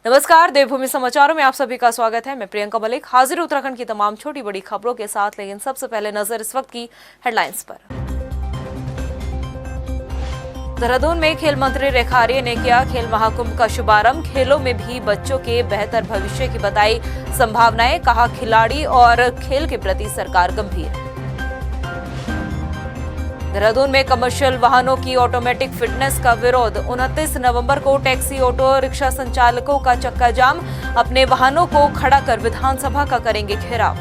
नमस्कार, देवभूमि समाचारों में आप सभी का स्वागत है। मैं प्रियंका मलिक हाजिर उत्तराखंड की तमाम छोटी बड़ी खबरों के साथ, लेकिन सबसे पहले नजर इस वक्त की हेडलाइंस पर। देहरादून में खेल मंत्री रेखा आर्य ने किया खेल महाकुंभ का शुभारंभ। खेलों में भी बच्चों के बेहतर भविष्य की बताई संभावनाएं, कहा खिलाड़ी और खेल के प्रति सरकार गंभीर। देहरादून में कमर्शियल वाहनों की ऑटोमेटिक फिटनेस का विरोध। 29 नवंबर को टैक्सी, ऑटो रिक्शा संचालकों का चक्का जाम। अपने वाहनों को खड़ा कर विधानसभा का करेंगे घेराव।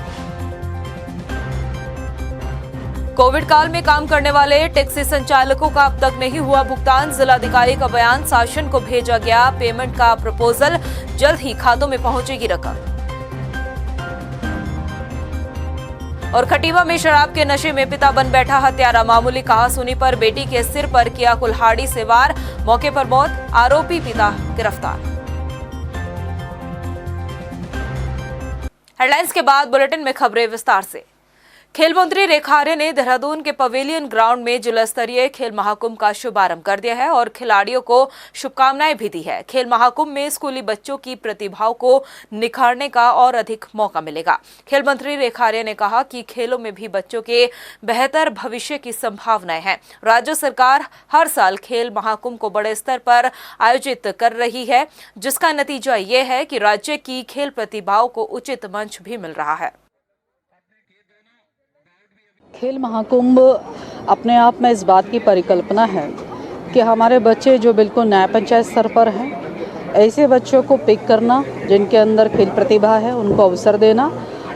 कोविड काल में काम करने वाले टैक्सी संचालकों का अब तक नहीं हुआ भुगतान। जिलाधिकारी का बयान, शासन को भेजा गया पेमेंट का प्रपोजल, जल्द ही खातों में पहुंचेगी रकम। और खटीमा में शराब के नशे में पिता बन बैठा हत्यारा। मामूली कहासुनी पर बेटी के सिर पर किया कुल्हाड़ी से वार, मौके पर मौत, आरोपी पिता गिरफ्तार। हेडलाइंस के बाद बुलेटिन में खबरें विस्तार से। खेल मंत्री रेखा आर्य ने देहरादून के पवेलियन ग्राउंड में जिला स्तरीय खेल महाकुंभ का शुभारंभ कर दिया है और खिलाड़ियों को शुभकामनाएं भी दी है। खेल महाकुंभ में स्कूली बच्चों की प्रतिभाओं को निखारने का और अधिक मौका मिलेगा। खेल मंत्री रेखा आर्य ने कहा कि खेलों में भी बच्चों के बेहतर भविष्य की संभावनाएं हैं। राज्य सरकार हर साल खेल महाकुंभ को बड़े स्तर पर आयोजित कर रही है, जिसका नतीजा ये है कि राज्य की खेल प्रतिभाओं को उचित मंच भी मिल रहा है। खेल महाकुंभ अपने आप में इस बात की परिकल्पना है कि हमारे बच्चे जो बिल्कुल न्याय पंचायत स्तर पर हैं, ऐसे बच्चों को पिक करना जिनके अंदर खेल प्रतिभा है, उनको अवसर देना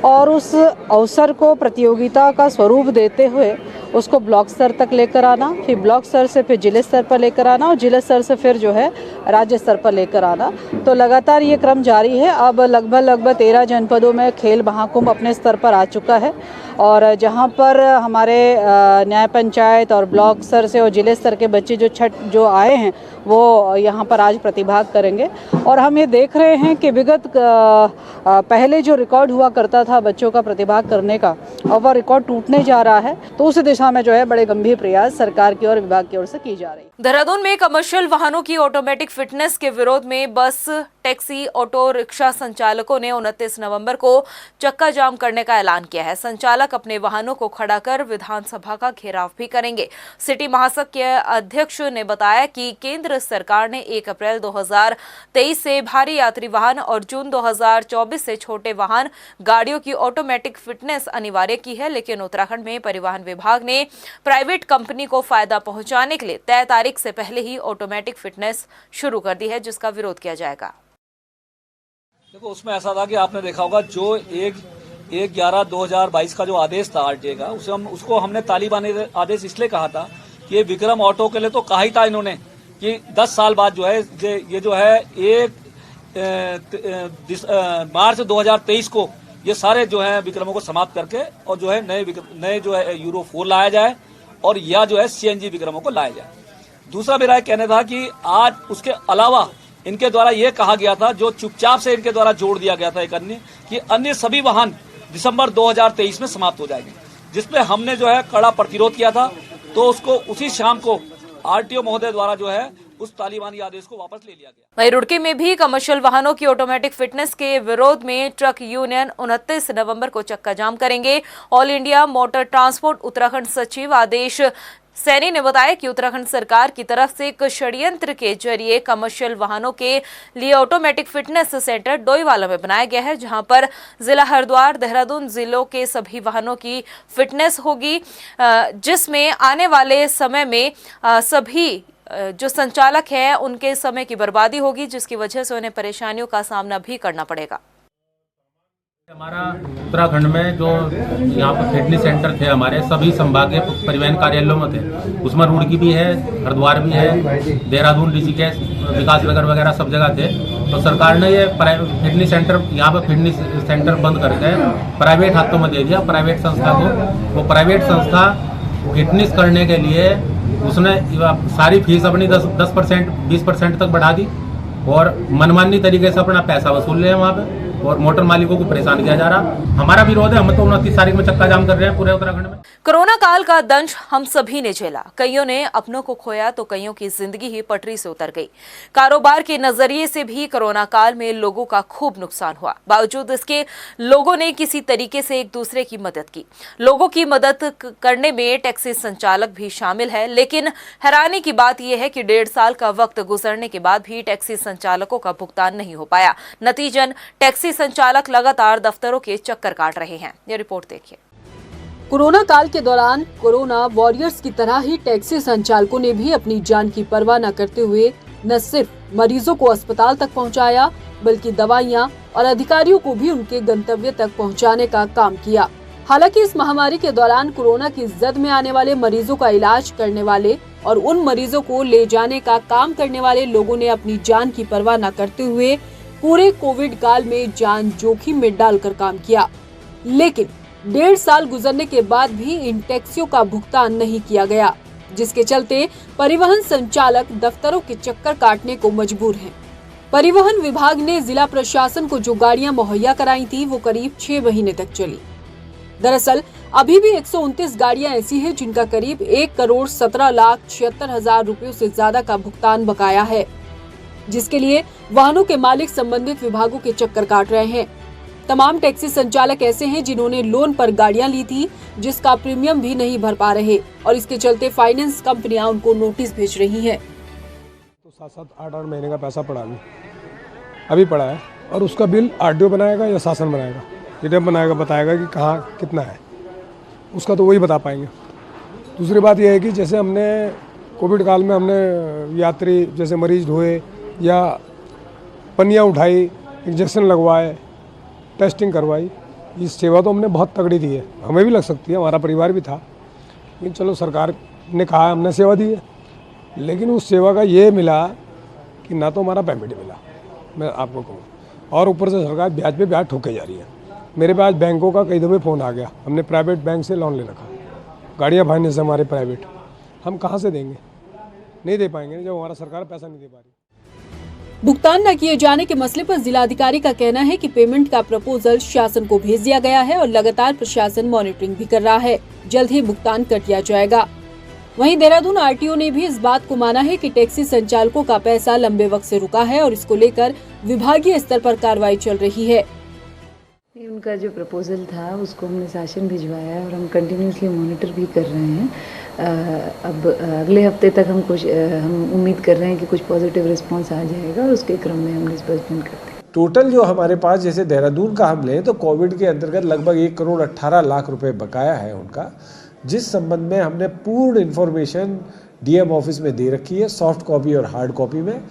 और उस अवसर को प्रतियोगिता का स्वरूप देते हुए उसको ब्लॉक स्तर तक लेकर आना, फिर ब्लॉक स्तर से फिर जिले स्तर पर लेकर आना और जिले स्तर से फिर जो है राज्य स्तर पर लेकर आना। तो लगातार ये क्रम जारी है। अब लगभग 13 जनपदों में खेल महाकुंभ अपने स्तर पर आ चुका है और जहाँ पर हमारे न्याय पंचायत और ब्लॉक स्तर से और जिले स्तर के बच्चे जो आए हैं वो यहाँ पर आज प्रतिभाग करेंगे। और हम ये देख रहे हैं कि विगत पहले जो रिकॉर्ड हुआ करता था बच्चों का प्रतिभाग करने का, अब वह रिकॉर्ड टूटने जा रहा है। तो उस दिशा में जो है बड़े गंभीर प्रयास सरकार की और विभाग की ओर से की जा रही है। देहरादून में कमर्शियल वाहनों की ऑटोमेटिक फिटनेस के विरोध में बस, टैक्सी, ऑटो रिक्शा संचालकों ने 29 नवंबर को चक्का जाम करने का ऐलान किया है। संचालक अपने वाहनों को खड़ा कर विधानसभा का घेराव भी करेंगे। सिटी महासंघ के अध्यक्ष ने बताया कि केंद्र सरकार ने 1 अप्रैल 2023 से भारी यात्री वाहन और जून 2024 से छोटे वाहन गाड़ियों की ऑटोमेटिक फिटनेस अनिवार्य की है, लेकिन उत्तराखंड में परिवहन विभाग ने प्राइवेट कंपनी को फायदा पहुंचाने के लिए तय तारीख से पहले ही ऑटोमेटिक फिटनेस शुरू कर दी है, जिसका विरोध किया जाएगा। देखो, उसमें ऐसा था कि आपने देखा होगा जो 1/11/2022 का जो आदेश था आरटीए का, उसको हमने तालिबानी आदेश इसलिए कहा था कि ये विक्रम ऑटो के लिए तो कहा ही था इन्होंने कि 10 साल बाद जो है ये जो है 1 मार्च 2023 को ये सारे जो है विक्रमों को समाप्त करके और जो है नए जो है यूरो 4 लाया जाए और या जो है सीएनजी विक्रमों को लाया जाए। दूसरा मेरा कहना था कि आज उसके अलावा इनके द्वारा यह कहा गया था, जो चुपचाप से इनके द्वारा जोड़ दिया गया था एक अन्य, कि अन्य सभी वाहन दिसंबर 2023 में समाप्त हो जाएंगे, जिसपे हमने जो है कड़ा प्रतिरोध किया था। तो उसको उसी शाम को आरटीओ महोदय द्वारा जो है उस तालिबानी आदेश को वापस ले लिया गया। वहीं रुड़की में भी कमर्शियल वाहनों की ऑटोमेटिक फिटनेस के विरोध में ट्रक यूनियन 29 नवंबर को चक्का जाम करेंगे। All India motor transport Uttarakhand सचिव आदेश सैनी ने बताया कि उत्तराखंड सरकार की तरफ से एक षड्यंत्र के जरिए कमर्शियल वाहनों के लिए ऑटोमेटिक फिटनेस सेंटर डोईवाला में बनाया गया है, जहां पर जिला हरिद्वार, देहरादून जिलों के सभी वाहनों की फिटनेस होगी, जिसमें आने वाले समय में सभी जो संचालक हैं उनके समय की बर्बादी होगी, जिसकी वजह से उन्हें परेशानियों का सामना भी करना पड़ेगा। हमारा उत्तराखंड में जो यहाँ पर फिटनेस सेंटर थे हमारे सभी संभागीय परिवहन कार्यालयों में थे, उसमें रुड़की भी है, हरिद्वार भी है, देहरादून, ऋषिकेश, विकास नगर वगैरह सब जगह थे। तो सरकार ने ये फिटनेस सेंटर यहाँ पर फिटनेस सेंटर बंद करके प्राइवेट हाथों में दे दिया, प्राइवेट संस्था को। वो प्राइवेट संस्था फिटनेस करने के लिए उसने सारी फीस अपनी 10% 20% तक बढ़ा दी और मनमानी तरीके से अपना पैसा वसूल रहे हैं वहाँ पे। और मोटर मालिकों को परेशान किया जा रहा। हमारा विरोध है, हम तो 29 तारीख में चक्का जाम कर रहे हैं पूरे उत्तराखंड में। कोरोना काल का दंश हम सभी ने झेला। कईयों ने अपनों को खोया तो कईयों की जिंदगी ही पटरी से उतर गई। कारोबार के नजरिए से भी कोरोना काल में लोगों का खूब नुकसान हुआ। बावजूद इसके लोगों ने किसी तरीके से एक दूसरे की मदद की। लोगों की मदद करने में टैक्सी संचालक भी शामिल है। लेकिन हैरानी की बात यह है कि 1.5 साल का वक्त गुजरने के बाद भी टैक्सी संचालकों का भुगतान नहीं हो पाया। नतीजन टैक्सी संचालक लगातार दफ्तरों के चक्कर काट रहे हैं। ये रिपोर्ट देखिए। कोरोना काल के दौरान कोरोना वॉरियर्स की तरह ही टैक्सी संचालकों ने भी अपनी जान की परवाह न करते हुए न सिर्फ मरीजों को अस्पताल तक पहुंचाया, बल्कि दवाइयां और अधिकारियों को भी उनके गंतव्य तक पहुंचाने का काम किया। हालांकि इस महामारी के दौरान कोरोना की जद में आने वाले मरीजों का इलाज करने वाले और उन मरीजों को ले जाने का काम करने वाले लोगों ने अपनी जान की परवाह न करते हुए पूरे कोविड काल में जान जोखिम में डालकर काम किया। लेकिन 1.5 साल गुजरने के बाद भी इन टैक्सियों का भुगतान नहीं किया गया, जिसके चलते परिवहन संचालक दफ्तरों के चक्कर काटने को मजबूर हैं। परिवहन विभाग ने जिला प्रशासन को जो गाड़ियां मुहैया कराई थी वो करीब 6 महीने तक चली। दरअसल अभी भी 129 गाड़ियां ऐसी हैं जिनका करीब 1,17,76,000 रुपयों से ज्यादा का भुगतान बकाया है, जिसके लिए वाहनों के मालिक संबंधित विभागों के चक्कर काट रहे हैं। तमाम टैक्सी संचालक ऐसे हैं जिन्होंने लोन पर गाड़ियां ली थी, जिसका प्रीमियम भी नहीं भर पा रहे और इसके चलते फाइनेंस कंपनियां उनको नोटिस भेज रही हैं। तो 7-7, 8-8 महीने का पैसा पड़ा अभी पड़ा है और उसका बिल आरटीओ बनाएगा या शासन बनाएगा, डीएम बनाएगा, बताएगा कि कहाँ कितना है, उसका तो वही बता पाएंगे। दूसरी बात यह है कि जैसे हमने कोविड काल में हमने यात्री जैसे मरीज ढोए या पन्नियाँ उठाई, इंजेक्शन लगवाए, टेस्टिंग करवाई, इस सेवा तो हमने बहुत तगड़ी दी है। हमें भी लग सकती है, हमारा परिवार भी था, लेकिन चलो सरकार ने कहा हमने सेवा दी है, लेकिन उस सेवा का ये मिला कि ना तो हमारा पेमेंट मिला, मैं आपको कहूँ, और ऊपर से सरकार ब्याज पे ब्याज ठोके जा रही है। मेरे पास बैंकों का कई दफ़े फ़ोन आ गया, हमने प्राइवेट बैंक से लोन ले रखा, गाड़ियाँ फाइनेंस से हमारे प्राइवेट, हम कहाँ से देंगे, नहीं दे पाएंगे जब हमारा सरकार पैसा नहीं दे पा रही। भुगतान न किए जाने के मसले पर जिलाधिकारी का कहना है कि पेमेंट का प्रपोजल शासन को भेज दिया गया है और लगातार प्रशासन मॉनिटरिंग भी कर रहा है। जल्द ही भुगतान कर दिया जाएगा। वहीं देहरादून आरटीओ ने भी इस बात को माना है कि टैक्सी संचालकों का पैसा लंबे वक्त से रुका है और इसको लेकर विभागीय स्तर पर कार्रवाई चल रही है। उनका जो प्रपोजल था उसको हमने शासन भिजवाया है और हम कंटिन्यूसली मॉनिटर भी कर रहे हैं। अब अगले हफ्ते तक हम उम्मीद कर रहे हैं कि कुछ पॉजिटिव रिस्पांस आ जाएगा और उसके क्रम में हम डिस्बर्समेंट करते हैं। टोटल जो हमारे पास जैसे देहरादून का हम लें तो कोविड के अंतर्गत लगभग 1,18,00,000 रुपए बकाया है उनका, जिस संबंध में हमने पूर्ण इन्फॉर्मेशन डीएम ऑफिस में दे रखी है, सॉफ्ट कॉपी और हार्ड कॉपी में।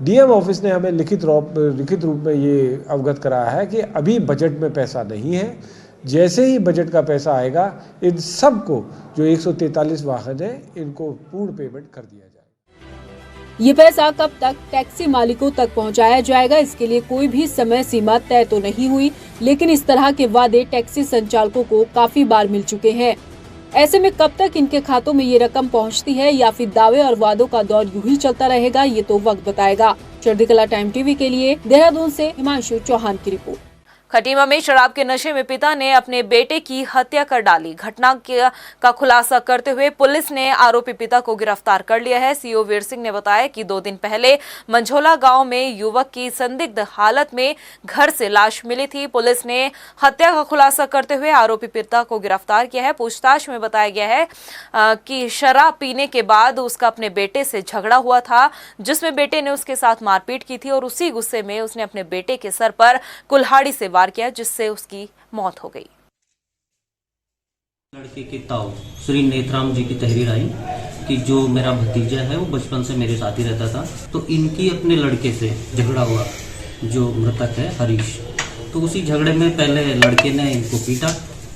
डीएम ऑफिस ने हमें लिखित रूप में ये अवगत कराया है कि अभी बजट में पैसा नहीं है, जैसे ही बजट का पैसा आएगा इन सबको जो 143 वाहन है इनको पूर्ण पेमेंट कर दिया जाएगा। ये पैसा कब तक टैक्सी मालिकों तक पहुंचाया जाएगा, इसके लिए कोई भी समय सीमा तय तो नहीं हुई, लेकिन इस तरह के वादे टैक्सी संचालकों को काफी बार मिल चुके हैं। ऐसे में कब तक इनके खातों में ये रकम पहुंचती है या फिर दावे और वादों का दौर यूं ही चलता रहेगा, ये तो वक्त बताएगा। चढ़ती कला टाइम टीवी के लिए देहरादून से हिमांशु चौहान की रिपोर्ट। खटीमा में शराब के नशे में पिता ने अपने बेटे की हत्या कर डाली। घटना का खुलासा करते हुए पुलिस ने आरोपी पिता को गिरफ्तार कर लिया है। सीओ वीर सिंह ने बताया कि 2 दिन पहले मंझोला गांव में युवक की संदिग्ध हालत में घर से लाश मिली थी। पुलिस ने हत्या का खुलासा करते हुए आरोपी पिता को गिरफ्तार किया है। पूछताछ में बताया गया है कि शराब पीने के बाद उसका अपने बेटे से झगड़ा हुआ था, जिसमें बेटे ने उसके साथ मारपीट की थी और उसी गुस्से में उसने अपने बेटे के सर पर कुल्हाड़ी से किया, जिससे उसकी मौत हो गई। लड़के के ताऊ श्री नेतराम जी की तहरीर आई कि जो मेरा भतीजा है वो बचपन से मेरे साथ ही रहता था, तो इनकी अपने लड़के से झगड़ा हुआ, जो मृतक है हरीश। तो उसी झगड़े में पहले लड़के ने इनको पीटा,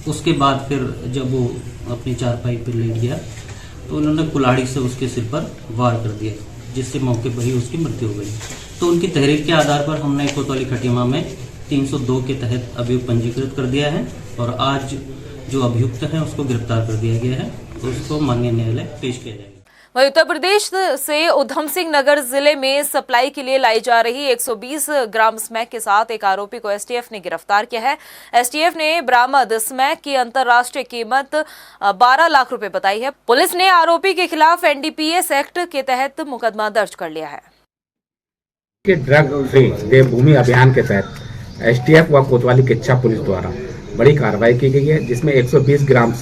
उसके बाद फिर जब वो अपनी चारपाई पर लेट गया तो उन्होंने कुल्हाड़ी से उसके सिर पर वार कर दिया, जिससे मौके पर ही उसकी मृत्यु हो गई। तो उनकी तहरीर के आधार पर हमने कोतवाली खटीमा में 302 के तहत अभियोग पंजीकृत कर दिया है और आज जो अभियुक्त है उसको गिरफ्तार कर दिया गया है, तो उसको माननीय न्यायालय पेश किया जाएगा। वहीं उत्तर प्रदेश से उधम सिंह नगर जिले में सप्लाई के लिए लाई जा रही 120 ग्राम स्मैक के साथ एक आरोपी को एसटीएफ ने गिरफ्तार किया है। एसटीएफ ने बरामद स्मैक की अंतर्राष्ट्रीय कीमत 12 लाख रुपए बताई है। पुलिस ने आरोपी के खिलाफ एनडीपीएस एक्ट के तहत मुकदमा दर्ज कर लिया है। ड्रग फ्री देवभूमि अभियान के तहत एसटीएफ व कोतवाली किच्छा पुलिस द्वारा बड़ी कार्रवाई की गई है, जिसमें 120 ग्राम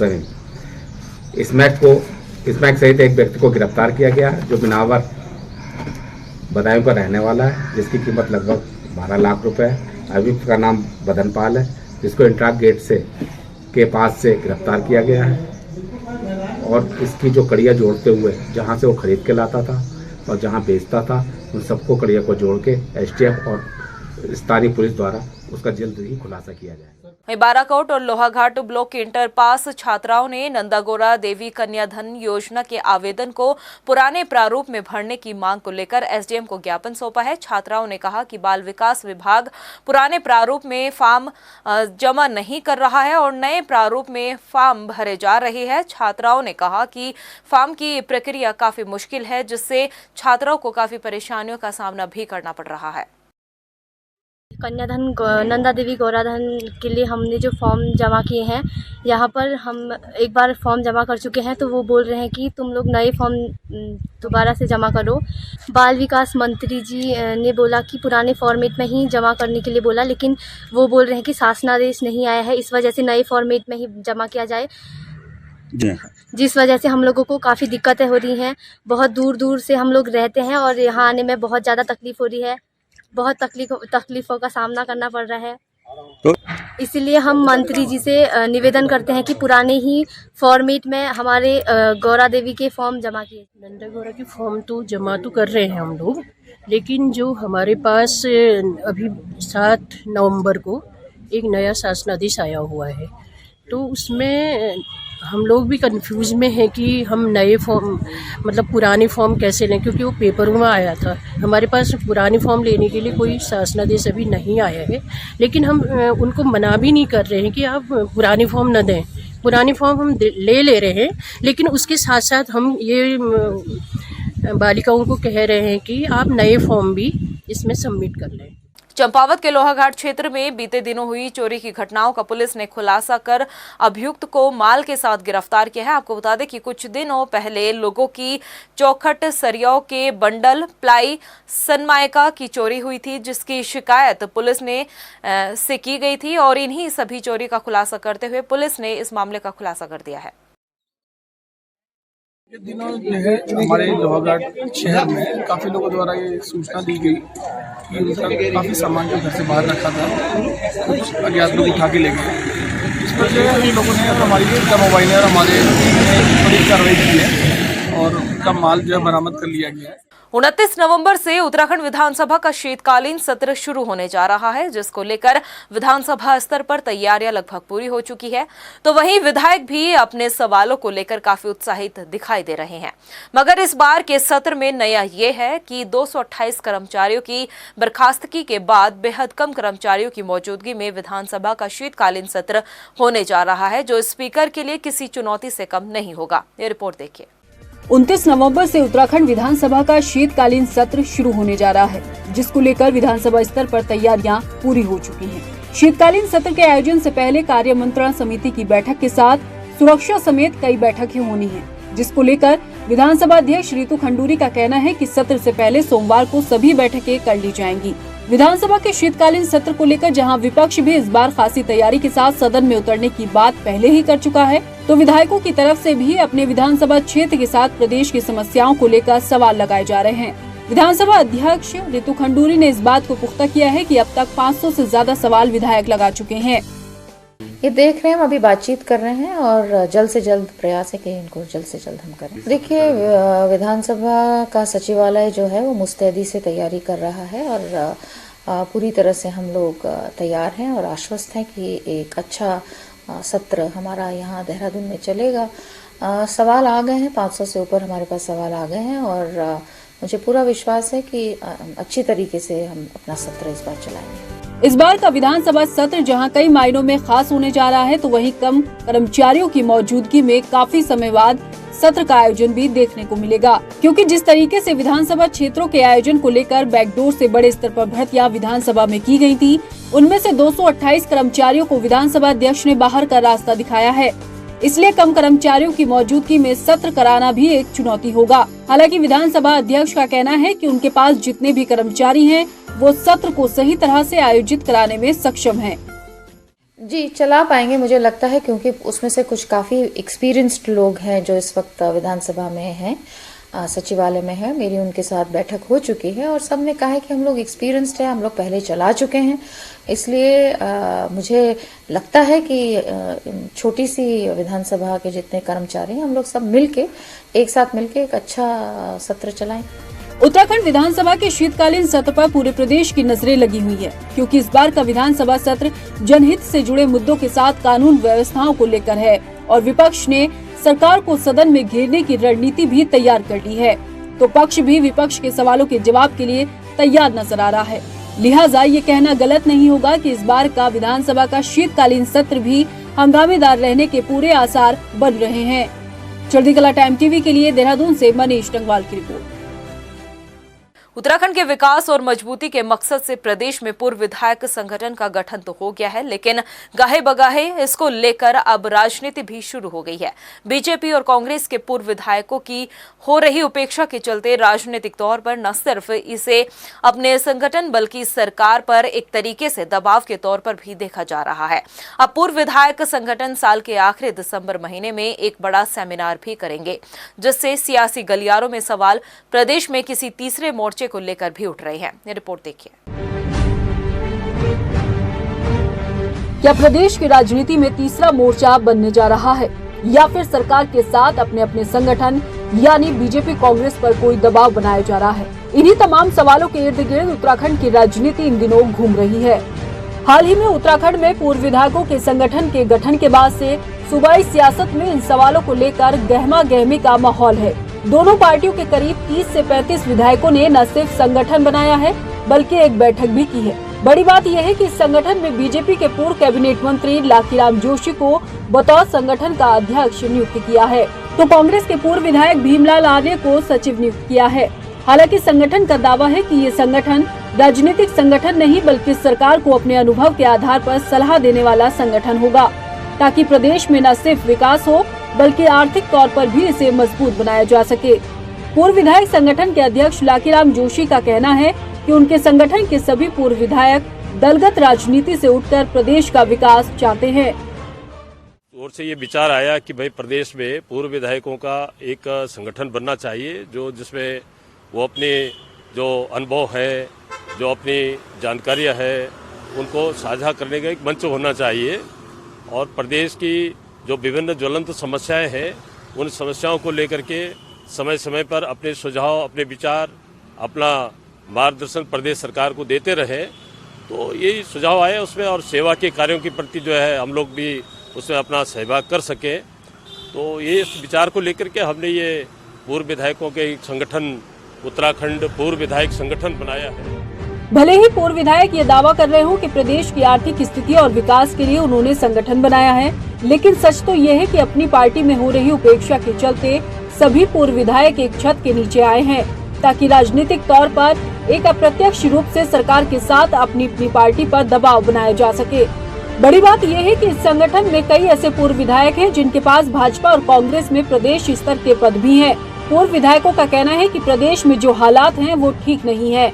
स्मैक सहित एक व्यक्ति को गिरफ्तार किया गया, जो बिनावर बदायूं का रहने वाला है, जिसकी कीमत लगभग 12 लाख रुपए है। अभियुक्त का नाम बदनपाल है, जिसको इंट्राक गेट के पास से गिरफ्तार किया गया है और इसकी जो कड़ियाँ जोड़ते हुए जहाँ से वो खरीद के लाता था और जहाँ बेचता था, उन सबको कड़िया को जोड़ के एसटीएफ और स्थानीय पुलिस द्वारा उसका जल्द ही खुलासा किया जाएगा। वहीं बाराकोट और लोहाघाट ब्लॉक के इंटर पास छात्राओं ने नंदागोरा देवी कन्या धन योजना के आवेदन को पुराने प्रारूप में भरने की मांग को लेकर एसडीएम को ज्ञापन सौंपा है। छात्राओं ने कहा कि बाल विकास विभाग पुराने प्रारूप में फॉर्म जमा नहीं कर रहा है और नए प्रारूप में फॉर्म भरे जा रहे हैं। छात्राओं ने कहा कि फॉर्म की प्रक्रिया काफी मुश्किल है, जिससे छात्राओं को काफी परेशानियों का सामना भी करना पड़ रहा है। कन्याधन नंदा देवी गौराधन के लिए हमने जो फॉर्म जमा किए हैं, यहाँ पर हम एक बार फॉर्म जमा कर चुके हैं, तो वो बोल रहे हैं कि तुम लोग नए फॉर्म दोबारा से जमा करो। बाल विकास मंत्री जी ने बोला कि पुराने फॉर्मेट में ही जमा करने के लिए बोला, लेकिन वो बोल रहे हैं कि शासनादेश नहीं आया है, इस वजह से नए फॉर्मेट में ही जमा किया जाए, जिस वजह से हम लोगों को काफ़ी दिक्कतें हो रही हैं। बहुत दूर दूर से हम लोग रहते हैं और यहाँ आने में बहुत ज़्यादा तकलीफ़ हो रही है, बहुत तकलीफ़ों का सामना करना पड़ रहा है। तो इसलिए हम मंत्री जी से निवेदन करते हैं कि पुराने ही फॉर्मेट में हमारे गौरा देवी के फॉर्म जमा किए। नंदा गौरा के फॉर्म तो जमा तो कर रहे हैं हम लोग, लेकिन जो हमारे पास अभी 7 नवंबर को एक नया शासनादेश आया हुआ है, तो उसमें हम लोग भी कंफ्यूज में हैं कि हम नए फॉर्म मतलब पुराने फॉर्म कैसे लें, क्योंकि वो पेपरों में आया था। हमारे पास पुराने फॉर्म लेने के लिए कोई शासनादेश अभी नहीं आया है, लेकिन हम उनको मना भी नहीं कर रहे हैं कि आप पुराने फॉर्म न दें। पुराने फॉर्म हम ले रहे हैं, लेकिन उसके साथ साथ हम ये बालिकाओं को कह रहे हैं कि आप नए फॉर्म भी इसमें सबमिट कर लें। चंपावत के लोहाघाट क्षेत्र में बीते दिनों हुई चोरी की घटनाओं का पुलिस ने खुलासा कर अभियुक्त को माल के साथ गिरफ्तार किया है। आपको बता दें कि कुछ दिनों पहले लोगों की चौखट सरियाओं के बंडल प्लाई सनमाइका की चोरी हुई थी, जिसकी शिकायत पुलिस ने से की गई थी और इन्हीं सभी चोरी का खुलासा करते हुए पुलिस ने इस मामले का खुलासा कर दिया है। ये दिनों जो है हमारे लोहाघाट शहर में काफ़ी लोगों द्वारा ये सूचना दी गई कि उनका काफ़ी सामान जो घर से बाहर रखा था कुछ अज्ञात लोग उठा के ले गए। इस पर जो है हम लोगों ने हमारी मोबाइल है और हमारे बड़ी कार्रवाई की है और उनका माल जो है बरामद कर लिया गया है। 29 नवंबर से उत्तराखंड विधानसभा का शीतकालीन सत्र शुरू होने जा रहा है, जिसको लेकर विधानसभा स्तर पर तैयारियां लगभग पूरी हो चुकी है। तो वहीं विधायक भी अपने सवालों को लेकर काफी उत्साहित दिखाई दे रहे हैं। मगर इस बार के सत्र में नया ये है कि 228 कर्मचारियों की बर्खास्तगी के बाद बेहद कम कर्मचारियों की मौजूदगी में विधानसभा का शीतकालीन सत्र होने जा रहा है, जो स्पीकर के लिए किसी चुनौती से कम नहीं होगा। ये रिपोर्ट देखिए। 29 नवंबर से उत्तराखंड विधानसभा का शीतकालीन सत्र शुरू होने जा रहा है, जिसको लेकर विधानसभा स्तर पर तैयारियां पूरी हो चुकी हैं। शीतकालीन सत्र के आयोजन से पहले कार्य मंत्रणा समिति की बैठक के साथ सुरक्षा समेत कई बैठकें होनी हैं, जिसको लेकर विधानसभा अध्यक्ष रितु खंडूरी का कहना है कि सत्र से पहले सोमवार को सभी बैठकें कर ली जाएंगी। विधानसभा के शीतकालीन सत्र को लेकर जहां विपक्ष भी इस बार खासी तैयारी के साथ सदन में उतरने की बात पहले ही कर चुका है, तो विधायकों की तरफ से भी अपने विधानसभा क्षेत्र के साथ प्रदेश की समस्याओं को लेकर सवाल लगाए जा रहे हैं। विधानसभा अध्यक्ष रितु खंडूरी ने इस बात को पुख्ता किया है कि अब तक 500 से ज्यादा सवाल विधायक लगा चुके हैं। ये देख रहे हैं, हम अभी बातचीत कर रहे हैं और जल्द से जल्द प्रयास है कि इनको जल्द से जल्द हम करें। देखिए, विधानसभा का सचिवालय जो है वो मुस्तैदी से तैयारी कर रहा है और पूरी तरह से हम लोग तैयार हैं और आश्वस्त हैं कि एक अच्छा सत्र हमारा यहाँ देहरादून में चलेगा। सवाल आ गए हैं, 500 से ऊपर हमारे पास सवाल आ गए हैं और मुझे पूरा विश्वास है कि अच्छी तरीके से हम अपना सत्र इस बार चलाएंगे। इस बार का विधानसभा सत्र जहां कई मायनों में खास होने जा रहा है, तो वहीं कम कर्मचारियों की मौजूदगी में काफी समय बाद सत्र का आयोजन भी देखने को मिलेगा, क्योंकि जिस तरीके से विधानसभा क्षेत्रों के आयोजन को लेकर बैकडोर से बड़े स्तर पर भर्तियां विधानसभा में की गई थी, उनमें से 228 कर्मचारियों को विधानसभा अध्यक्ष ने बाहर का रास्ता दिखाया है। इसलिए कम कर्मचारियों की मौजूदगी में सत्र कराना भी एक चुनौती होगा। हालांकि विधानसभा अध्यक्ष का कहना है कि उनके पास जितने भी कर्मचारी हैं, वो सत्र को सही तरह से आयोजित कराने में सक्षम हैं। जी चला पाएंगे मुझे लगता है, क्योंकि उसमें से कुछ काफ़ी एक्सपीरियंस्ड लोग हैं जो इस वक्त विधानसभा में हैं, सचिवालय में है। मेरी उनके साथ बैठक हो चुकी है और सब ने कहा है कि हम लोग एक्सपीरियंस्ड हैं, हम लोग पहले चला चुके हैं। इसलिए मुझे लगता है कि छोटी सी विधानसभा के जितने कर्मचारी हैं, हम लोग सब मिलके एक साथ मिलके एक अच्छा सत्र चलाएं। उत्तराखंड विधानसभा के शीतकालीन सत्र पर पूरे प्रदेश की नजरें लगी हुई है, क्योंकि इस बार का विधानसभा सत्र जनहित से जुड़े मुद्दों के साथ कानून व्यवस्थाओं को लेकर है और विपक्ष ने सरकार को सदन में घेरने की रणनीति भी तैयार कर ली है, तो पक्ष भी विपक्ष के सवालों के जवाब के लिए तैयार नजर आ रहा है। लिहाजा ये कहना गलत नहीं होगा कि इस बार का विधानसभा का शीतकालीन सत्र भी हंगामेदार रहने के पूरे आसार बन रहे हैं। चढ़ती कला टाइम टीवी के लिए देहरादून से मनीष टंगवाल की रिपोर्ट। उत्तराखंड के विकास और मजबूती के मकसद से प्रदेश में पूर्व विधायक संगठन का गठन तो हो गया है, लेकिन गाहे बगाहे इसको लेकर अब राजनीति भी शुरू हो गई है। बीजेपी और कांग्रेस के पूर्व विधायकों की हो रही उपेक्षा के चलते राजनीतिक तौर पर न सिर्फ इसे अपने संगठन बल्कि सरकार पर एक तरीके से दबाव के तौर पर भी देखा जा रहा है। अब पूर्व विधायक संगठन साल के आखिरी दिसंबर महीने में एक बड़ा सेमिनार भी करेंगे, जिससे सियासी गलियारों में सवाल प्रदेश में किसी तीसरे मोर्चे को लेकर भी उठ रहे हैं। ये रिपोर्ट देखिए। क्या प्रदेश की राजनीति में तीसरा मोर्चा बनने जा रहा है, या फिर सरकार के साथ अपने अपने संगठन यानी बीजेपी कांग्रेस पर कोई दबाव बनाया जा रहा है? इन्हीं तमाम सवालों के इर्द गिर्द उत्तराखंड की राजनीति इन दिनों घूम रही है। हाल ही में उत्तराखंड में पूर्व विधायकों के संगठन के गठन के बाद से सूबाई सियासत में इन सवालों को लेकर गहमा गहमी का माहौल है। दोनों पार्टियों के करीब 30 से 35 विधायकों ने न सिर्फ संगठन बनाया है, बल्कि एक बैठक भी की है। बड़ी बात यह है कि इस संगठन में बीजेपी के पूर्व कैबिनेट मंत्री लाखीराम जोशी को बतौर संगठन का अध्यक्ष नियुक्त किया है, तो कांग्रेस के पूर्व विधायक भीमलाल आर्य को सचिव नियुक्त किया है। हालांकि संगठन का दावा है कि ये संगठन राजनीतिक संगठन नहीं, बल्कि सरकार को अपने अनुभव के आधार पर सलाह देने वाला संगठन होगा, ताकि प्रदेश में न सिर्फ विकास हो बल्कि आर्थिक तौर पर भी इसे मजबूत बनाया जा सके। पूर्व विधायक संगठन के अध्यक्ष लाखीराम जोशी का कहना है कि उनके संगठन के सभी पूर्व विधायक दलगत राजनीति से उठकर प्रदेश का विकास चाहते हैं। ओर से ये विचार आया कि भाई प्रदेश में पूर्व विधायकों का एक संगठन बनना चाहिए, जो जिसमें वो अपने जो अनुभव है, जो अपनी जानकारियां है, उनको साझा करने का एक मंच होना चाहिए और प्रदेश की जो विभिन्न ज्वलंत समस्याएं हैं, उन समस्याओं को लेकर के समय समय पर अपने सुझाव, अपने विचार, अपना मार्गदर्शन प्रदेश सरकार को देते रहे। तो यही सुझाव आए उसमें, और सेवा के कार्यों के प्रति जो है हम लोग भी उसमें अपना सहभाग कर सकें। तो ये इस विचार को लेकर के हमने ये पूर्व विधायकों के एक संगठन, उत्तराखंड पूर्व विधायक संगठन बनाया है। भले ही पूर्व विधायक ये दावा कर रहे हो कि प्रदेश की आर्थिक स्थिति और विकास के लिए उन्होंने संगठन बनाया है, लेकिन सच तो ये है कि अपनी पार्टी में हो रही उपेक्षा के चलते सभी पूर्व विधायक एक छत के नीचे आए हैं, ताकि राजनीतिक तौर पर एक अप्रत्यक्ष रूप से सरकार के साथ अपनी पार्टी पर दबाव बनाया जा सके। बड़ी बात यह है कि इस संगठन में कई ऐसे पूर्व विधायक हैं जिनके पास भाजपा और कांग्रेस में प्रदेश स्तर के पद भी हैं। पूर्व विधायकों का कहना है कि प्रदेश में जो हालात हैं वो ठीक नहीं है।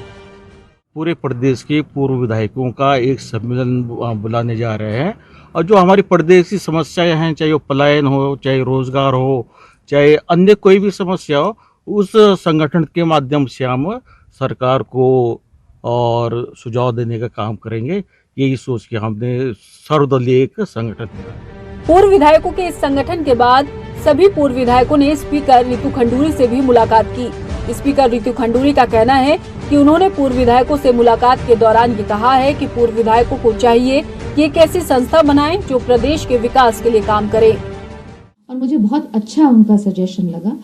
पूरे प्रदेश के पूर्व विधायकों का एक सम्मेलन बुलाने जा रहे हैं, और जो हमारी प्रदेश की समस्याएं हैं, चाहे वो पलायन हो, चाहे रोजगार हो, चाहे अन्य कोई भी समस्या हो, उस संगठन के माध्यम से हम सरकार को और सुझाव देने का काम करेंगे। यही सोच के हमने सर्वदलीय एक संगठन बनाया। पूर्व विधायकों के इस संगठन के बाद सभी पूर्व विधायकों ने स्पीकर रितु खंडूरी से भी मुलाकात की। स्पीकर रितु खंडूरी का कहना है कि उन्होंने पूर्व विधायकों से मुलाकात के दौरान ये कहा है कि पूर्व विधायकों को चाहिए कि एक ऐसी संस्था बनाएं जो प्रदेश के विकास के लिए काम करे। और मुझे बहुत अच्छा उनका सजेशन लगा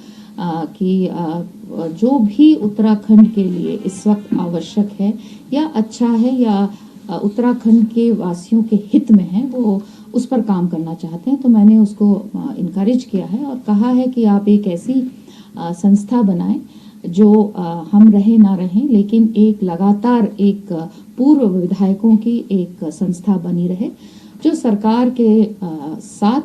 कि जो भी उत्तराखंड के लिए इस वक्त आवश्यक है या अच्छा है या उत्तराखंड के वासियों के हित में है, वो उस पर काम करना चाहते हैं। तो मैंने उसको इनकरेज किया है और कहा है कि आप एक ऐसी संस्था बनाएं जो हम रहे ना रहें, लेकिन एक लगातार एक पूर्व विधायकों की एक संस्था बनी रहे जो सरकार के साथ,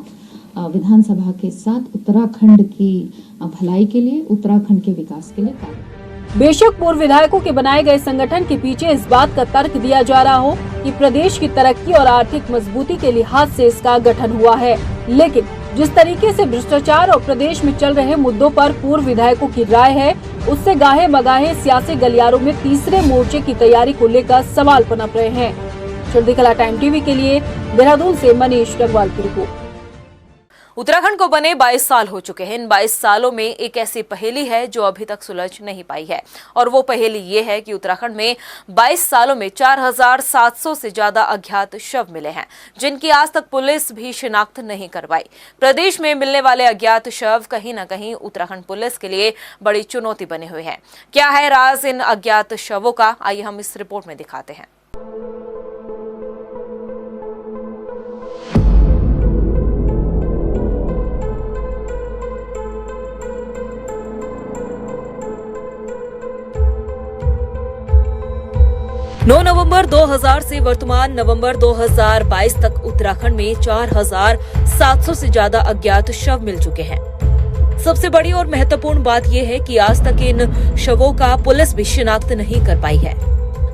विधानसभा के साथ उत्तराखंड की भलाई के लिए, उत्तराखंड के विकास के लिए कार्य। बेशक पूर्व विधायकों के बनाए गए संगठन के पीछे इस बात का तर्क दिया जा रहा हो कि प्रदेश की तरक्की और आर्थिक मजबूती के लिहाज से इसका गठन हुआ है, लेकिन जिस तरीके से भ्रष्टाचार और प्रदेश में चल रहे मुद्दों पर पूर्व विधायकों की राय है, उससे गाहे बगाहे सियासी गलियारों में तीसरे मोर्चे की तैयारी को लेकर सवाल पनप रहे हैं। चंडीगढ़ टाइम टीवी के लिए देहरादून से मनीष डगवाल की रिपोर्ट। उत्तराखंड को बने 22 साल हो चुके हैं। इन 22 सालों में एक ऐसी पहेली है जो अभी तक सुलझ नहीं पाई है, और वो पहेली ये है कि उत्तराखंड में 22 सालों में 4700 से ज्यादा अज्ञात शव मिले हैं, जिनकी आज तक पुलिस भी शिनाख्त नहीं कर पाई। प्रदेश में मिलने वाले अज्ञात शव कहीं न कहीं उत्तराखंड पुलिस के लिए बड़ी चुनौती बने हुए हैं। क्या है राज इन अज्ञात शवों का, आइए हम इस रिपोर्ट में दिखाते हैं। नवंबर 2000 से वर्तमान नवंबर 2022 तक उत्तराखंड में 4700 से ज्यादा अज्ञात शव मिल चुके हैं। सबसे बड़ी और महत्वपूर्ण बात यह है कि आज तक इन शवों का पुलिस भी शिनाख्त नहीं कर पाई है।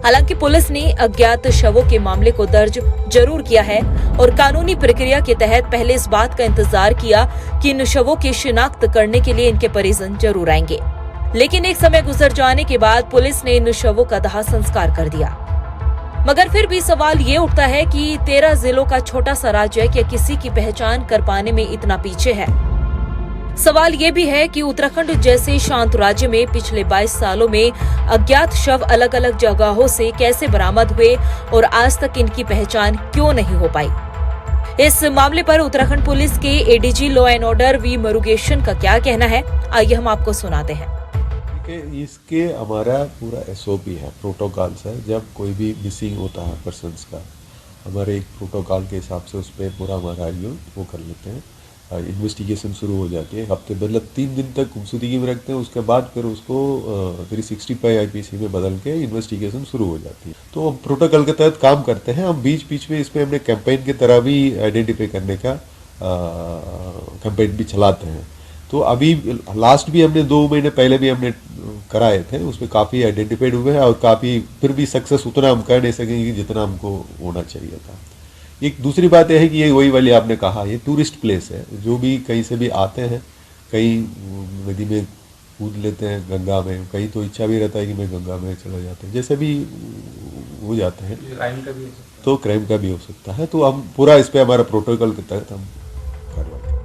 हालांकि पुलिस ने अज्ञात शवों के मामले को दर्ज जरूर किया है और कानूनी प्रक्रिया के तहत पहले इस बात का इंतजार किया कि इन शवों की शिनाख्त करने के लिए इनके परिजन जरूर आएंगे, लेकिन एक समय गुजर जाने के बाद पुलिस ने इन शवों का दाह संस्कार कर दिया। मगर फिर भी सवाल ये उठता है कि 13 जिलों का छोटा सा राज्य क्या किसी की पहचान कर पाने में इतना पीछे है? सवाल ये भी है कि उत्तराखंड जैसे शांत राज्य में पिछले 22 सालों में अज्ञात शव अलग अलग जगहों से कैसे बरामद हुए और आज तक इनकी पहचान क्यों नहीं हो पाई? इस मामले पर उत्तराखंड पुलिस के ADG law and order V Murugesan का क्या कहना है, आइए हम आपको सुनाते हैं। इसके हमारा पूरा एसओपी है, प्रोटोकॉल्स है। जब कोई भी मिसिंग होता है पर्सन्स का, हमारे एक प्रोटोकॉल के हिसाब से उस पर पूरा हमारा वो कर लेते हैं, इन्वेस्टिगेशन शुरू हो जाती है। हफ्ते मतलब 3 दिन तक गुमशुदगी में रखते हैं, उसके बाद फिर उसको 365 आईपीसी में बदल के इन्वेस्टिगेशन शुरू हो जाती है। तो हम प्रोटोकॉल के तहत काम करते हैं। हम बीच बीच में इस पर हमने कैंपेन की तरह भी आइडेंटिफाई करने का कैंपेन भी चलाते हैं। तो अभी लास्ट भी हमने 2 महीने पहले भी हमने कराए थे, उसमें काफ़ी आइडेंटिफाइड हुए हैं और काफ़ी फिर भी सक्सेस उतना हम कर नहीं सकेंगे जितना हमको होना चाहिए था। एक दूसरी बात यह है कि ये वही वाली आपने कहा, ये टूरिस्ट प्लेस है। जो भी कहीं से भी आते हैं, कहीं नदी में कूद लेते हैं, गंगा में, कहीं तो इच्छा भी रहता है कि मैं गंगा में चला जाता है, जैसे भी हो जाते हैं, क्राइम का भी तो क्राइम का भी हो सकता है। तो हम पूरा इस पर हमारा प्रोटोकॉल के तहत हम कार्रवाई।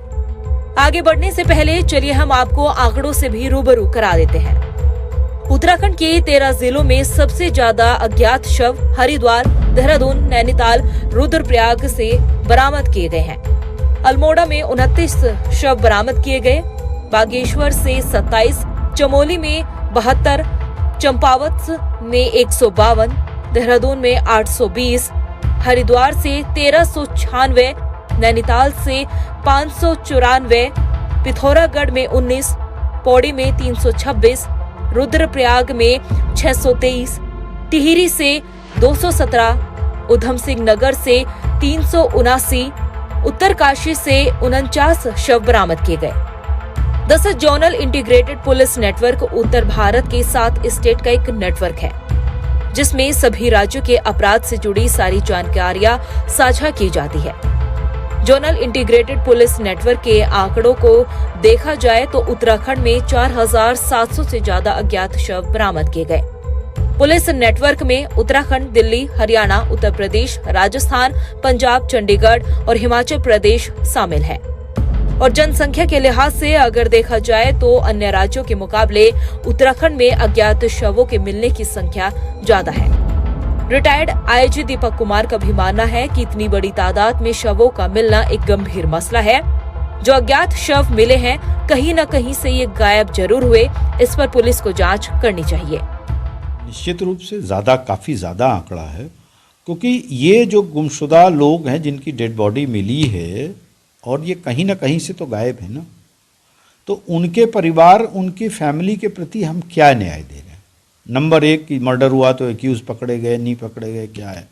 आगे बढ़ने से पहले चलिए हम आपको आंकड़ों से भी रूबरू करा देते हैं। उत्तराखंड के 13 जिलों में सबसे ज्यादा अज्ञात शव हरिद्वार, देहरादून, नैनीताल, रुद्रप्रयाग से बरामद किए गए हैं। अल्मोड़ा में 29 शव बरामद किए गए, बागेश्वर से 27, चमोली में 72, चंपावत में 152, देहरादून में 820, हरिद्वार से 1396, नैनीताल से 594, पिथौरागढ़ में 19, पौड़ी में 326, रुद्रप्रयाग में 623, टिहरी से 217, उधम सिंह नगर से 379, उत्तरकाशी से 49 शव बरामद किए गए। दरअसल जोनल इंटीग्रेटेड पुलिस नेटवर्क उत्तर भारत के 7 स्टेट का एक नेटवर्क है, जिसमें सभी राज्यों के अपराध से जुड़ी सारी जानकारियां साझा की जाती है। जोनल इंटीग्रेटेड पुलिस नेटवर्क के आंकड़ों को देखा जाए तो उत्तराखंड में 4700 से ज्यादा अज्ञात शव बरामद किए गए। पुलिस नेटवर्क में उत्तराखंड, दिल्ली, हरियाणा, उत्तर प्रदेश, राजस्थान, पंजाब, चंडीगढ़ और हिमाचल प्रदेश शामिल है। और जनसंख्या के लिहाज से अगर देखा जाए तो अन्य राज्यों के मुकाबले उत्तराखंड में अज्ञात शवों के मिलने की संख्या ज्यादा है। रिटायर्ड आईजी दीपक कुमार का भी मानना है कि इतनी बड़ी तादाद में शवों का मिलना एक गंभीर मसला है। जो अज्ञात शव मिले हैं, कहीं न कहीं से ये गायब जरूर हुए। इस पर पुलिस को जांच करनी चाहिए। निश्चित रूप से काफ़ी ज़्यादा आंकड़ा है क्योंकि ये जो गुमशुदा लोग हैं जिनकी डेड बॉडी मिली है और ये कहीं ना कहीं से तो गायब है ना, तो उनके परिवार, उनकी फैमिली के प्रति हम क्या न्याय दे रहे हैं? नंबर एक कि मर्डर हुआ तो एक्यूज पकड़े गए, नहीं पकड़े गए, क्या है?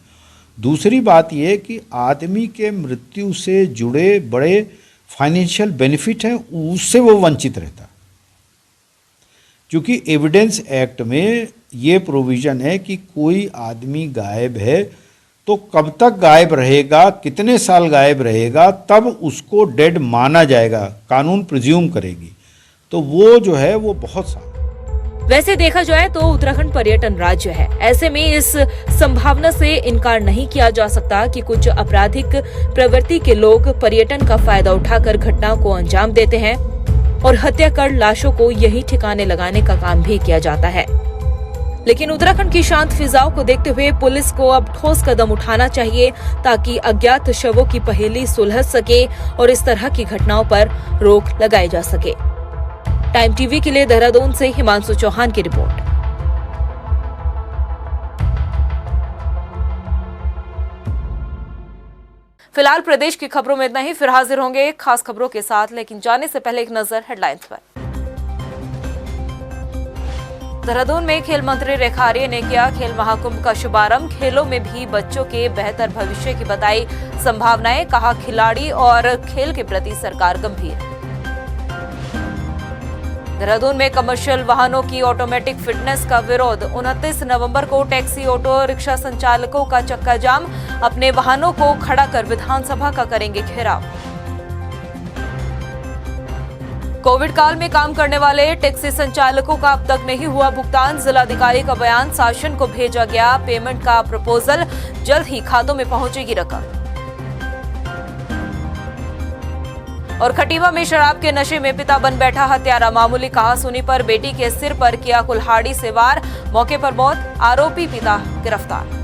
दूसरी बात ये कि आदमी के मृत्यु से जुड़े बड़े फाइनेंशियल बेनिफिट हैं, उससे वो वंचित रहता है। क्योंकि एविडेंस एक्ट में ये प्रोविज़न है कि कोई आदमी गायब है तो कब तक गायब रहेगा, कितने साल गायब रहेगा, तब उसको डेड माना जाएगा, कानून प्रिज्यूम करेगी। तो वो जो है वो बहुत सारा। वैसे देखा जाए तो उत्तराखंड पर्यटन राज्य है, ऐसे में इस संभावना से इनकार नहीं किया जा सकता कि कुछ आपराधिक प्रवृत्ति के लोग पर्यटन का फायदा उठाकर घटनाओं को अंजाम देते हैं और हत्या कर लाशों को यही ठिकाने लगाने का काम भी किया जाता है। लेकिन उत्तराखंड की शांत फिजाओं को देखते हुए पुलिस को अब ठोस कदम उठाना चाहिए ताकि अज्ञात शवों की पहेली सुलझ सके और इस तरह की घटनाओं पर रोक लगाई जा सके। टाइम टीवी के लिए देहरादून से हिमांशु चौहान की रिपोर्ट। फिलहाल प्रदेश की खबरों में इतना ही। फिर हाजिर होंगे खास खबरों के साथ, लेकिन जाने से पहले एक नजर हेडलाइंस पर। देहरादून में खेल मंत्री रेखा आर्य ने किया खेल महाकुंभ का शुभारंभ। खेलों में भी बच्चों के बेहतर भविष्य की बताई संभावनाएं, कहा खिलाड़ी और खेल के प्रति सरकार गंभीर। देहरादून में कमर्शियल वाहनों की ऑटोमेटिक फिटनेस का विरोध। 29 नवंबर को टैक्सी ऑटो रिक्शा संचालकों का चक्का जाम, अपने वाहनों को खड़ा कर विधानसभा का करेंगे घेराव। कोविड काल में काम करने वाले टैक्सी संचालकों का अब तक नहीं हुआ भुगतान। जिलाधिकारी का बयान, शासन को भेजा गया पेमेंट का प्रपोजल, जल्द ही खातों में पहुंचेगी रकम। और खटीमा में शराब के नशे में पिता बन बैठा हत्यारा, मामूली कहासुनी पर बेटी के सिर पर किया कुल्हाड़ी से वार, मौके पर मौत, आरोपी पिता गिरफ्तार।